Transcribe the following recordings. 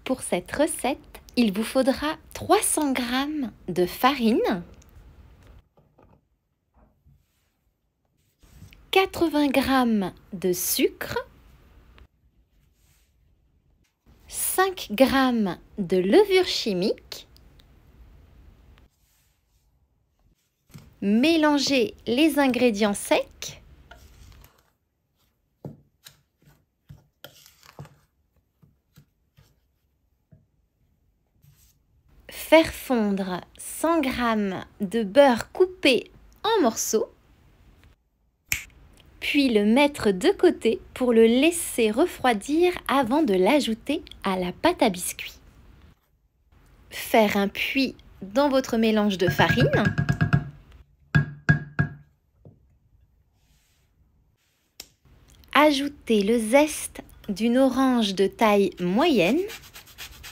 Pour cette recette, il vous faudra 300 g de farine, 80 g de sucre, 5 g de levure chimique. Mélangez les ingrédients secs. Faire fondre 100 g de beurre coupé en morceaux. Puis le mettre de côté pour le laisser refroidir avant de l'ajouter à la pâte à biscuits. Faire un puits dans votre mélange de farine. Ajoutez le zeste d'une orange de taille moyenne,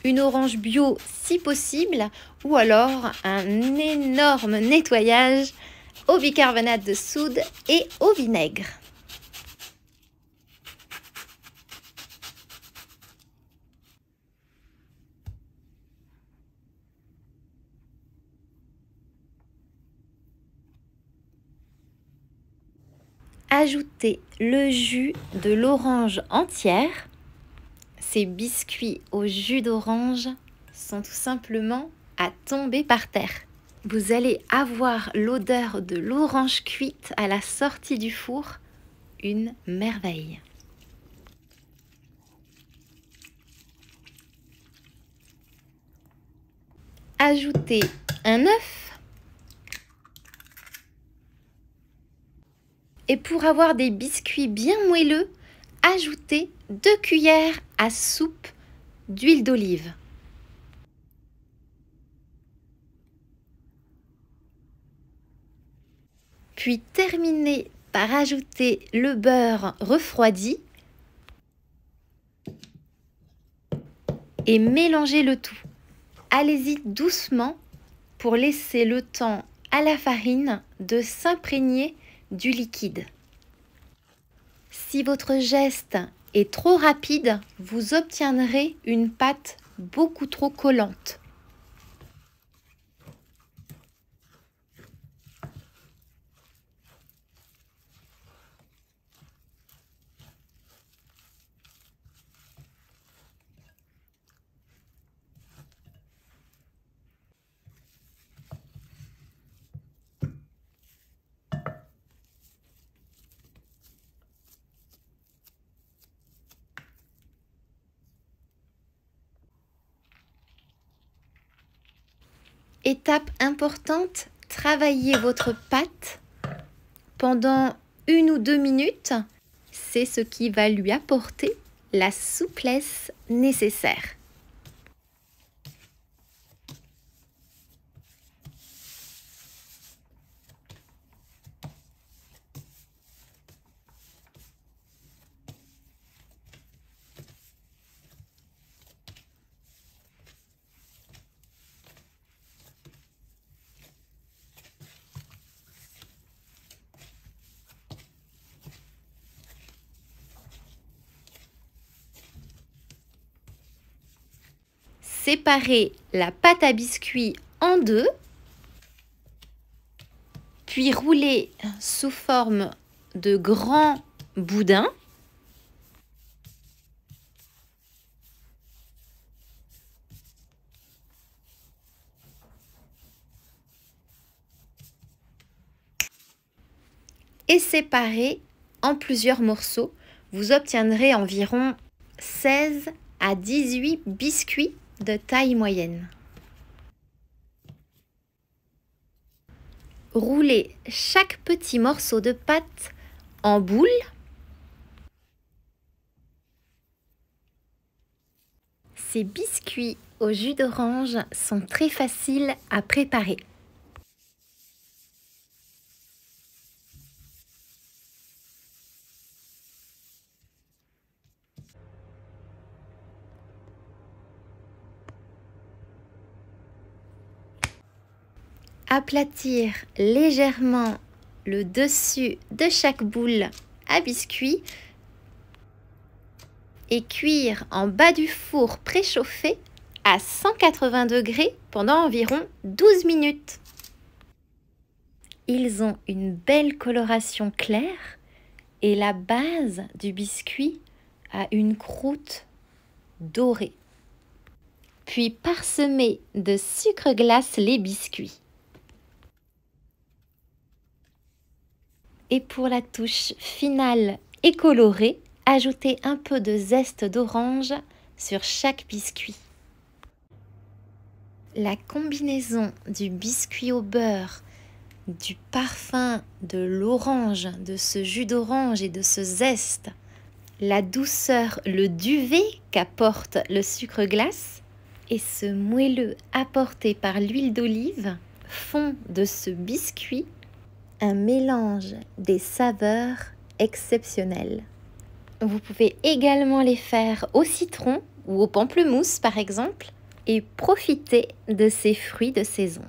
une orange bio si possible, ou alors un énorme nettoyage au bicarbonate de soude et au vinaigre. Ajoutez le jus de l'orange entière. Ces biscuits au jus d'orange sont tout simplement à tomber par terre. Vous allez avoir l'odeur de l'orange cuite à la sortie du four, une merveille. Ajoutez un œuf. Et pour avoir des biscuits bien moelleux, ajoutez 2 cuillères à soupe d'huile d'olive. Puis terminez par ajouter le beurre refroidi et mélangez le tout. Allez-y doucement pour laisser le temps à la farine de s'imprégner du liquide. Si votre geste est trop rapide, vous obtiendrez une pâte beaucoup trop collante. Étape importante, travaillez votre pâte pendant 1 ou 2 minutes. C'est ce qui va lui apporter la souplesse nécessaire. Séparez la pâte à biscuits en deux, puis roulez sous forme de grands boudins. Et séparez en plusieurs morceaux. Vous obtiendrez environ 16 à 18 biscuits de taille moyenne. Roulez chaque petit morceau de pâte en boule. Ces biscuits au jus d'orange sont très faciles à préparer. Aplatir légèrement le dessus de chaque boule à biscuits et cuire en bas du four préchauffé à 180 degrés pendant environ 12 minutes. Ils ont une belle coloration claire et la base du biscuit a une croûte dorée. Puis parsemez de sucre glace les biscuits. Et pour la touche finale et colorée, ajoutez un peu de zeste d'orange sur chaque biscuit. La combinaison du biscuit au beurre, du parfum de l'orange, de ce jus d'orange et de ce zeste, la douceur, le duvet qu'apporte le sucre glace et ce moelleux apporté par l'huile d'olive font de ce biscuit un mélange des saveurs exceptionnelles. Vous pouvez également les faire au citron ou au pamplemousse par exemple et profiter de ces fruits de saison.